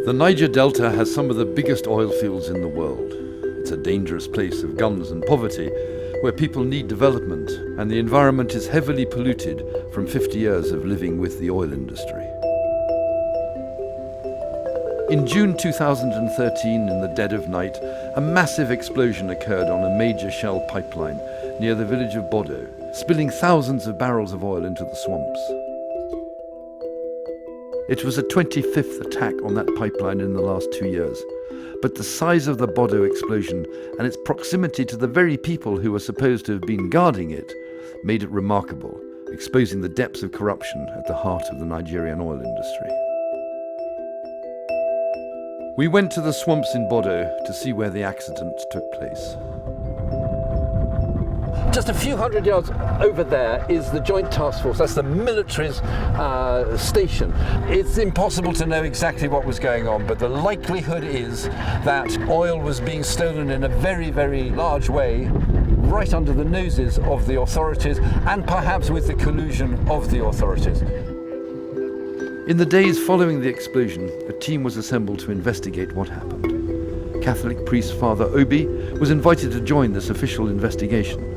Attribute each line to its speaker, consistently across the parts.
Speaker 1: The Niger Delta has some of the biggest oil fields in the world. It's a dangerous place of guns and poverty, where people need development, and the environment is heavily polluted from 50 years of living with the oil industry. In June 2013, in the dead of night, a massive explosion occurred on a major Shell pipeline near the village of Bodo, spilling thousands of barrels of oil into the swamps. It was the 25th attack on that pipeline in the last 2 years, but the size of the Bodo explosion and its proximity to the very people who were supposed to have been guarding it made it remarkable, exposing the depths of corruption at the heart of the Nigerian oil industry. We went to the swamps in Bodo to see where the accident took place.
Speaker 2: Just a few hundred yards over there is the Joint Task Force. That's the military's station. It's impossible to know exactly what was going on, but the likelihood is that oil was being stolen in a very, very large way, right under the noses of the authorities, and perhaps with the collusion of the authorities.
Speaker 1: In the days following the explosion, a team was assembled to investigate what happened. Catholic priest Father Obi was invited to join this official investigation.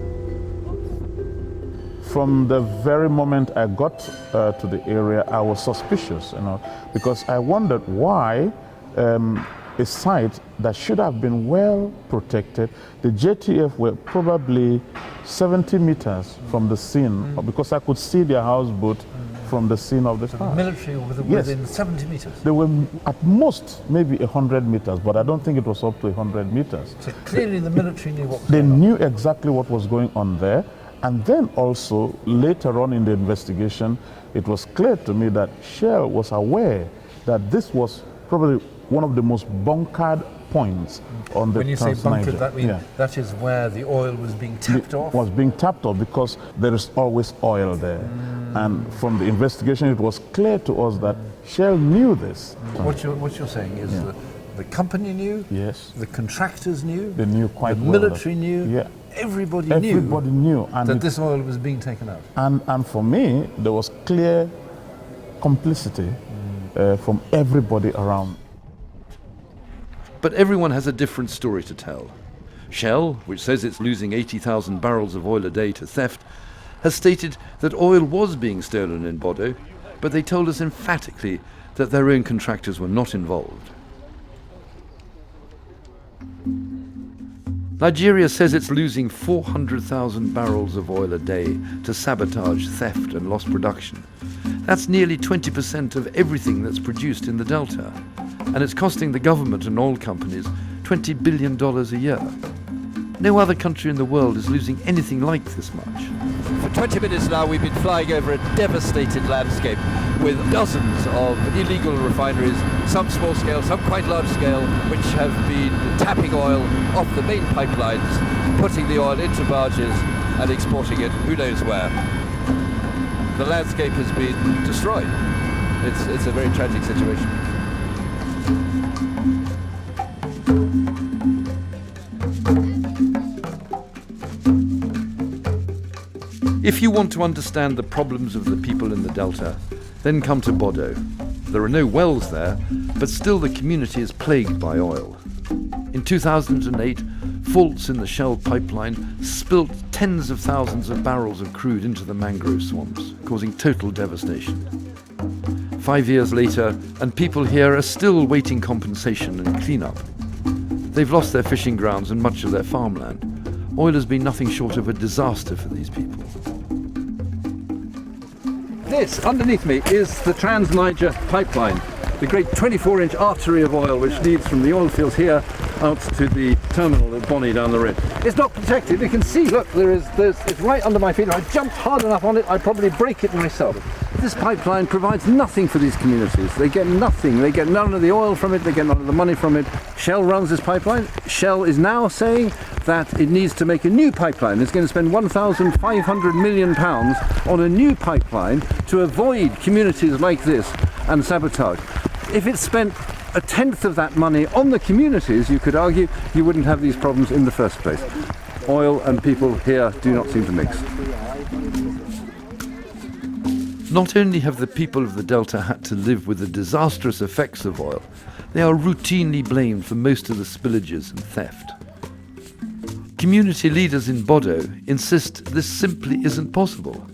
Speaker 3: From the very moment I got to the area, I was suspicious, because I wondered why a site that should have been well protected, the JTF were probably 70 meters from the scene, because I could see their houseboat from the scene of the fire.
Speaker 2: The military were within 70 meters?
Speaker 3: They were at most maybe 100 meters, but I don't think it was up to 100 meters.
Speaker 2: So clearly the military knew what was going on.
Speaker 3: They knew exactly what was going on there. And then also, later on in the investigation, it was clear to me that Shell was aware that this was probably one of the most bunkered points on the Trans-Niger.
Speaker 2: When you say bunkered, that means that is where the oil was being tapped off?
Speaker 3: Was being tapped off because there is always oil there. And from the investigation, it was clear to us that Shell knew this.
Speaker 2: What you're saying is that the company knew,
Speaker 3: yes,
Speaker 2: the contractors knew,
Speaker 3: they knew quite well,
Speaker 2: the military knew, everybody knew
Speaker 3: and
Speaker 2: that this oil was being taken out.
Speaker 3: And for me, there was clear complicity from everybody around.
Speaker 1: But everyone has a different story to tell. Shell, which says it's losing 80,000 barrels of oil a day to theft, has stated that oil was being stolen in Bodo, but they told us emphatically that their own contractors were not involved. Nigeria says it's losing 400,000 barrels of oil a day to sabotage, theft and lost production. That's nearly 20% of everything that's produced in the Delta. And it's costing the government and oil companies $20 billion a year. No other country in the world is losing anything like this much.
Speaker 2: For 20 minutes now we've been flying over a devastated landscape with dozens of illegal refineries, some small scale, some quite large scale, which have been tapping oil off the main pipelines, putting the oil into barges and exporting it who knows where. The landscape has been destroyed. It's a very tragic situation.
Speaker 1: If you want to understand the problems of the people in the Delta, then come to Bodo. There are no wells there, but still the community is plagued by oil. In 2008, faults in the Shell pipeline spilt tens of thousands of barrels of crude into the mangrove swamps, causing total devastation. 5 years later, and people here are still waiting compensation and cleanup. They've lost their fishing grounds and much of their farmland. Oil has been nothing short of a disaster for these people.
Speaker 2: This, underneath me, is the Trans-Niger pipeline, the great 24-inch artery of oil which leads from the oil fields here out to the terminal at Bonny down the road. It's not protected. You can see, look, it's right under my feet. If I jumped hard enough on it, I'd probably break it myself. This pipeline provides nothing for these communities. They get nothing. They get none of the oil from it. They get none of the money from it. Shell runs this pipeline. Shell is now saying that it needs to make a new pipeline. It's going to spend £1,500 million on a new pipeline to avoid communities like this and sabotage. If it spent a tenth of that money on the communities, you could argue you wouldn't have these problems in the first place. Oil and people here do not seem to mix.
Speaker 1: Not only have the people of the Delta had to live with the disastrous effects of oil, they are routinely blamed for most of the spillages and theft. Community leaders in Bodo insist this simply isn't possible.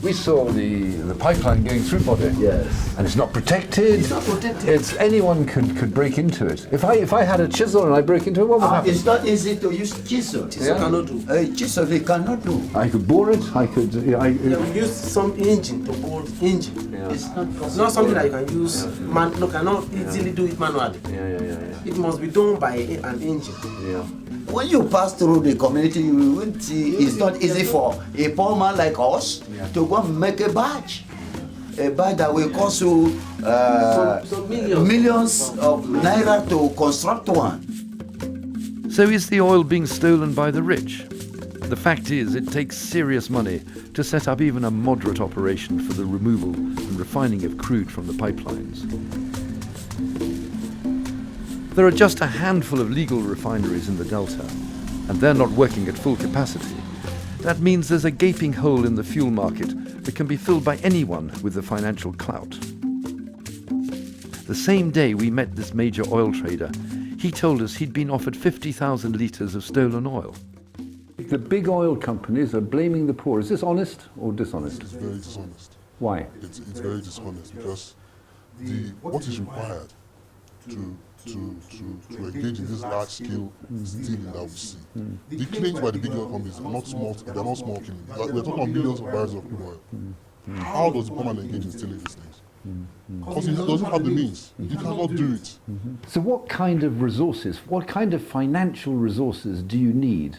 Speaker 2: We saw the pipeline going through Bodo.
Speaker 4: Yes.
Speaker 2: And it's not protected.
Speaker 4: It's not protected.
Speaker 2: It's anyone could break into it. If I had a chisel and I broke into it, what would happen?
Speaker 4: It's not easy to use chisel. Chisel cannot do. Chisel they cannot do.
Speaker 2: I could bore it. I could.
Speaker 5: We use some engine to bore the engine.
Speaker 2: Yeah.
Speaker 4: It's not possible.
Speaker 5: It's not something that you can use. Cannot easily do it manually.
Speaker 2: Yeah.
Speaker 5: It must be done by an engine.
Speaker 2: Yeah.
Speaker 4: When you pass through the community, you will see it's not easy for a poor man like us to go and make a badge. A badge that will cost you
Speaker 5: Some millions.
Speaker 4: millions of naira to construct one.
Speaker 1: So is the oil being stolen by the rich? The fact is, it takes serious money to set up even a moderate operation for the removal and refining of crude from the pipelines. There are just a handful of legal refineries in the Delta, and they're not working at full capacity. That means there's a gaping hole in the fuel market that can be filled by anyone with the financial clout. The same day we met this major oil trader, he told us he'd been offered 50,000 litres of stolen oil.
Speaker 2: The big oil companies are blaming the poor. Is this honest or dishonest?
Speaker 6: It's very dishonest.
Speaker 2: Why?
Speaker 6: It's very dishonest because what is required to engage in this large scale stealing that we see. The killings by the big oil companies are not small. They're not small killings. We're talking about millions of barrels of crude oil. How does the poor man engage in stealing these things? Because he doesn't have the means. He cannot do it.
Speaker 2: So what kind of resources, what kind of financial resources do you need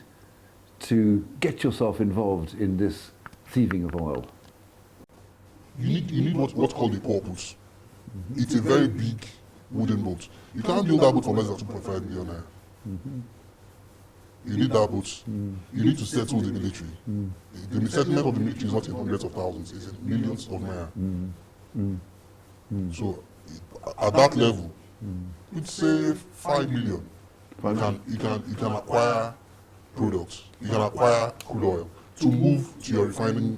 Speaker 2: to get yourself involved in this thieving of oil?
Speaker 6: You need what's called a purpose. It's a very big wooden boat. You can't build that boat for less than 2.5 million naira. You need that boat. You need to settle the military. The settlement of the military is not in hundreds of thousands, it's in millions of naira. So at that level, you'd say 5 million. You can acquire products. You can acquire crude oil to move to your refining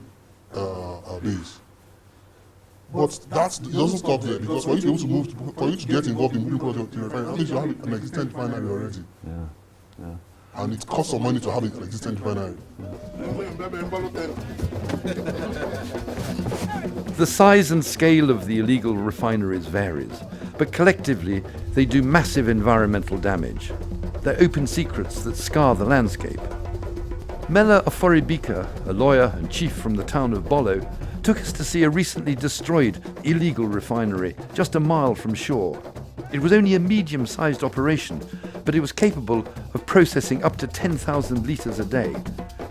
Speaker 6: base. But it doesn't stop there, because for you to be able to move, for you to get involved in moving product to your refinery, that means you have an existing refinery already.
Speaker 2: Yeah.
Speaker 6: And it costs some money to have an existing refinery.
Speaker 1: The size and scale of the illegal refineries varies, but collectively they do massive environmental damage. They're open secrets that scar the landscape. Mela Aforibika, a lawyer and chief from the town of Bodo, took us to see a recently destroyed illegal refinery just a mile from shore. It was only a medium-sized operation, but it was capable of processing up to 10,000 litres a day,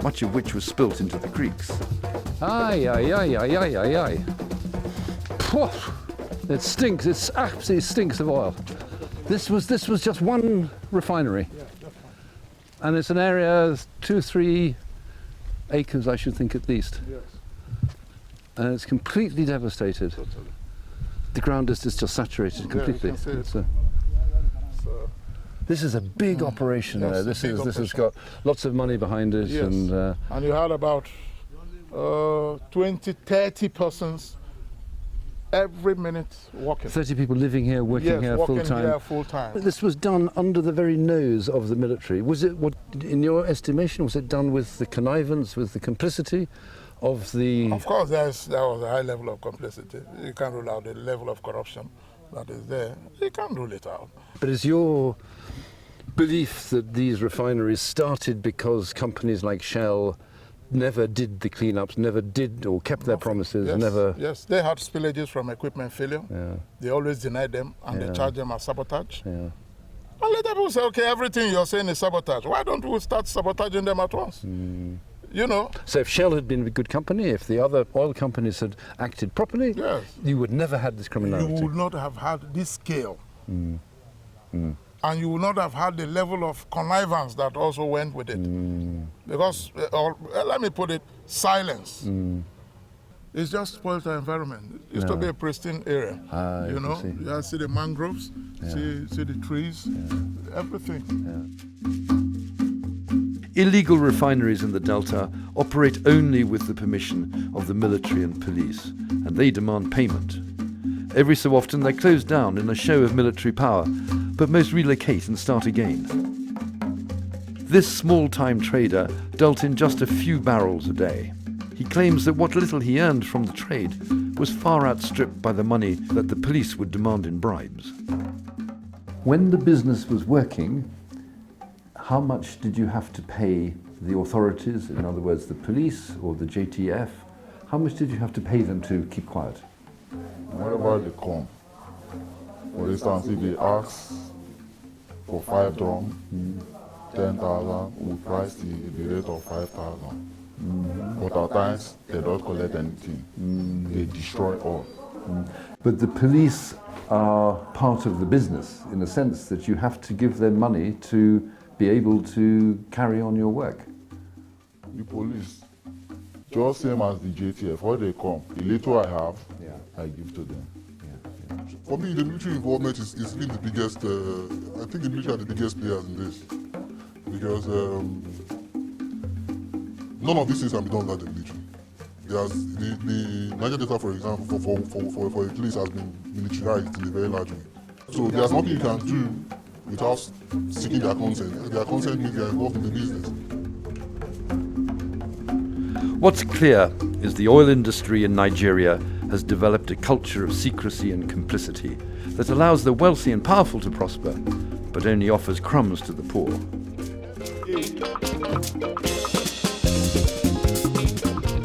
Speaker 1: much of which was spilt into the creeks.
Speaker 2: Aye. It stinks. It absolutely stinks of oil. This was just one refinery, and it's an area 2-3 acres, I should think, at least.
Speaker 3: Yes.
Speaker 2: And it's completely devastated.
Speaker 3: Totally.
Speaker 2: The ground is just saturated completely.
Speaker 3: you can see it.
Speaker 2: This is a big operation
Speaker 3: Yes,
Speaker 2: there.
Speaker 3: a
Speaker 2: This
Speaker 3: big
Speaker 2: has
Speaker 3: operation.
Speaker 2: got lots of money behind it,
Speaker 3: Yes.
Speaker 2: and
Speaker 3: And you had about 20, 30 persons every minute working.
Speaker 2: 30 people living here, working here full time.
Speaker 3: Here full time.
Speaker 2: But this was done under the very nose of the military. Was it, what, in your estimation, was it done with the connivance, with the complicity of the...
Speaker 3: Of course, there was a high level of complicity. You can't rule out the level of corruption that is there. You can't rule it out.
Speaker 2: But is your belief that these refineries started because companies like Shell never did the cleanups, never did or kept their promises,
Speaker 3: Yes,
Speaker 2: never...
Speaker 3: Yes, they had spillages from equipment failure.
Speaker 2: Yeah,
Speaker 3: They always denied them and
Speaker 2: Yeah.
Speaker 3: they charge them as sabotage.
Speaker 2: yeah.
Speaker 3: And later people say, okay, everything you're saying is sabotage. Why don't we start sabotaging them at once? You know?
Speaker 2: So if Shell had been a good company, if the other oil companies had acted properly,
Speaker 3: Yes.
Speaker 2: you would never had this
Speaker 3: You
Speaker 2: criminality.
Speaker 3: would not have had this scale. And you would not have had the level of connivance that also went with it. Because, let me put it, silence. It's just spoiled the environment. It used to be a pristine area.
Speaker 2: You
Speaker 3: You know,
Speaker 2: can see.
Speaker 3: you see the mangroves, see the trees, everything.
Speaker 1: Illegal refineries in the Delta operate only with the permission of the military and police, and they demand payment. Every so often they're closed down in a show of military power, but most relocate and start again. This small-time trader dealt in just a few barrels a day. He claims that what little he earned from the trade was far outstripped by the money that the police would demand in bribes.
Speaker 2: When the business was working, how much did you have to pay the authorities, in other words, the police or the JTF? How much did you have to pay them to keep quiet?
Speaker 6: Whenever they come, for instance, if they ask for 5 drum, 10,000, we price the rate of 5,000. But at times, they don't collect anything. They destroy all.
Speaker 2: But the police are part of the business in the sense that you have to give them money to be able to carry on your work.
Speaker 6: The police, just same as the JTF, when they come, the little I have, I give to them.
Speaker 7: For me, the military involvement is really the biggest, I think the military are the biggest players in this. Because none of these things can be done without the military. The Niger Delta, for example, for a place has been militarized in a very large way. So there's nothing you can do without seeking their consent. And their consent means they are involved in the business.
Speaker 1: What's clear is the oil industry in Nigeria has developed a culture of secrecy and complicity that allows the wealthy and powerful to prosper, but only offers crumbs to the poor.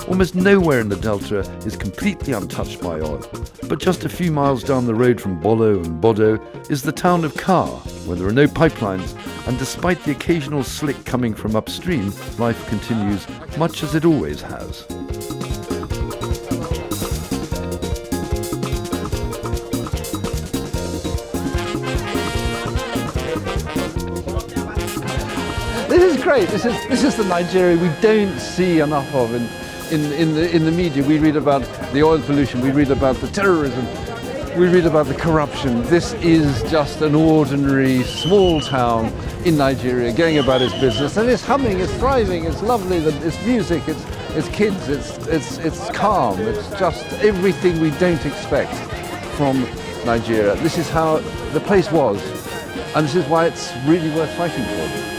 Speaker 1: Almost nowhere in the Delta is completely untouched by oil, but just a few miles down the road from Bodo and Bodo is the town of Kar, where there are no pipelines, and despite the occasional slick coming from upstream, life continues much as it always has.
Speaker 2: This is great. This is the Nigeria we don't see enough of in the media. We read about the oil pollution, we read about the terrorism, we read about the corruption. This is just an ordinary small town in Nigeria going about its business, and it's humming, it's thriving, it's lovely, it's music, it's kids, it's calm, it's just everything we don't expect from Nigeria. This is how the place was, and this is why it's really worth fighting for.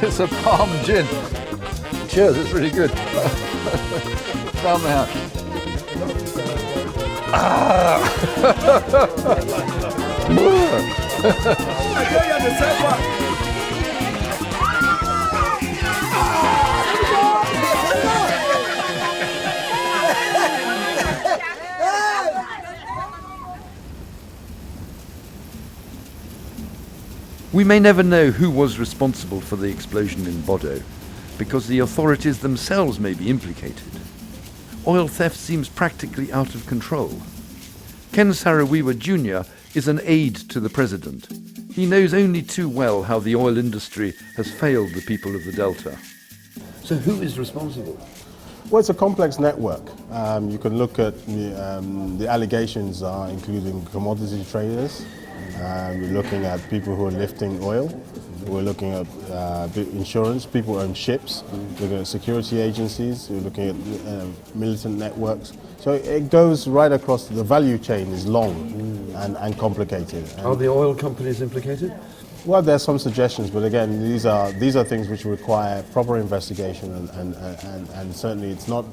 Speaker 2: It's a palm gin. Cheers, it's really good. Down the hatch.
Speaker 1: We may never know who was responsible for the explosion in Bodo, because the authorities themselves may be implicated. Oil theft seems practically out of control. Ken Saro-Wiwa Jr. is an aide to the president. He knows only too well how the oil industry has failed the people of the Delta.
Speaker 2: So who is responsible?
Speaker 8: Well, it's a complex network. You can look at the allegations are including commodity traders. We're looking at people who are lifting oil. We're looking at insurance, people who own ships. We're looking at security agencies. We're looking at militant networks. So it goes right across. The value chain is long and complicated.
Speaker 2: Are the oil companies implicated?
Speaker 8: Well, there's some suggestions, but again, these are things which require proper investigation, and certainly it's not.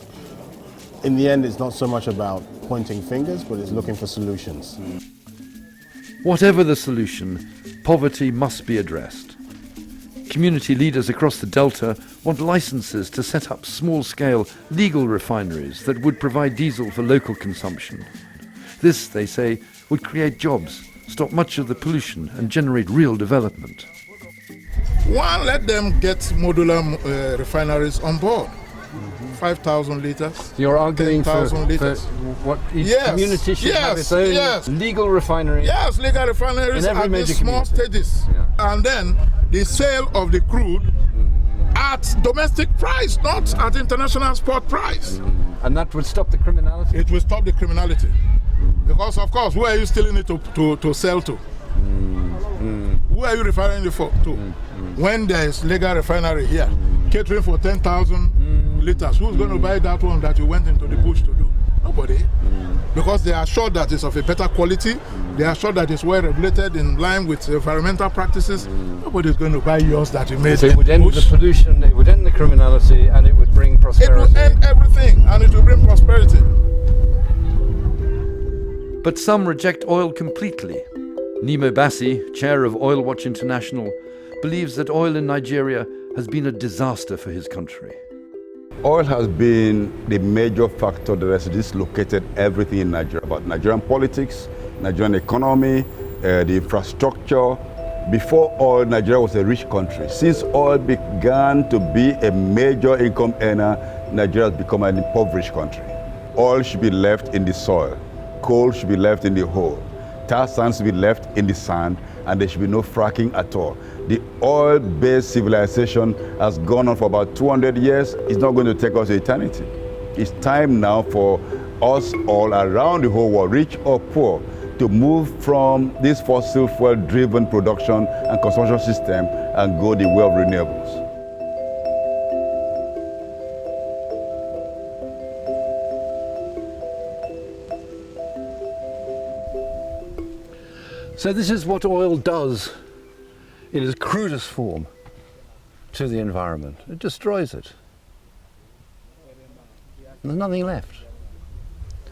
Speaker 8: In the end, it's not so much about pointing fingers, but it's looking for solutions.
Speaker 1: Whatever the solution, poverty must be addressed. Community leaders across the Delta want licenses to set up small-scale legal refineries that would provide diesel for local consumption. This, they say, would create jobs, stop much of the pollution and generate real development.
Speaker 9: One, let them get modular refineries on board.
Speaker 7: 5,000 liters.
Speaker 2: You're arguing for
Speaker 7: 10,000 liters.
Speaker 2: what each
Speaker 7: Yes,
Speaker 2: community should have
Speaker 7: yes,
Speaker 2: its own
Speaker 7: yes.
Speaker 2: legal refinery.
Speaker 7: Yes, legal refineries
Speaker 2: In every
Speaker 7: at
Speaker 2: major
Speaker 7: these small
Speaker 2: community.
Speaker 7: stages.
Speaker 2: Yeah.
Speaker 7: And then the sale of the crude at domestic price, not at international spot price.
Speaker 2: And that would stop the criminality.
Speaker 7: It will stop the criminality. Because, of course, where are you stealing it to sell to? Who are you refining it to? When there is legal refinery here, catering for 10,000 liters, who's going to buy that one that you went into the bush to do? Nobody. Because they are sure that it's of a better quality, they are sure that it's well regulated in line with environmental practices. Nobody's going to buy yours that you made
Speaker 2: So
Speaker 7: in
Speaker 2: it would
Speaker 7: the
Speaker 2: end
Speaker 7: bush.
Speaker 2: the pollution, it would end the criminality, and it would bring
Speaker 7: It
Speaker 2: prosperity.
Speaker 7: will end everything and it will bring prosperity.
Speaker 1: But some reject oil completely. Nemo Bassi, chair of Oil Watch International, believes that oil in Nigeria has been a disaster for his country.
Speaker 9: Oil has been the major factor that has dislocated everything in Nigeria, about Nigerian politics, Nigerian economy, the infrastructure. Before oil, Nigeria was a rich country. Since oil began to be a major income earner, Nigeria has become an impoverished country. Oil should be left in the soil. Coal should be left in the hole. Tar sands should be left in the sand, and there should be no fracking at all. The oil-based civilization has gone on for about 200 years. It's not going to take us to eternity. It's time now for us all around the whole world, rich or poor, to move from this fossil fuel-driven production and consumption system and go the way of renewables.
Speaker 2: So this is what oil does in its crudest form to the environment. It destroys it. There's nothing left.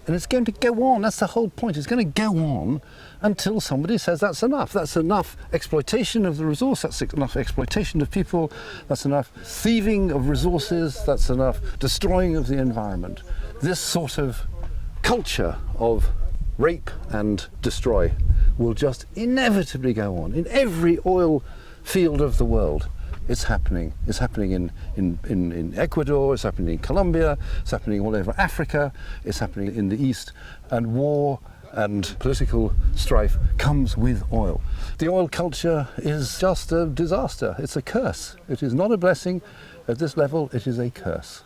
Speaker 2: And it's going to go on, that's the whole point. It's going to go on until somebody says that's enough. That's enough exploitation of the resource, that's enough exploitation of people, that's enough thieving of resources, that's enough destroying of the environment. This sort of culture of rape and destroy will just inevitably go on in every oil field of the world. It's happening. It's happening in Ecuador, it's happening in Colombia, it's happening all over Africa, it's happening in the East, and war and political strife comes with oil. The oil culture is just a disaster. It's a curse. It is not a blessing. At this level, it is a curse.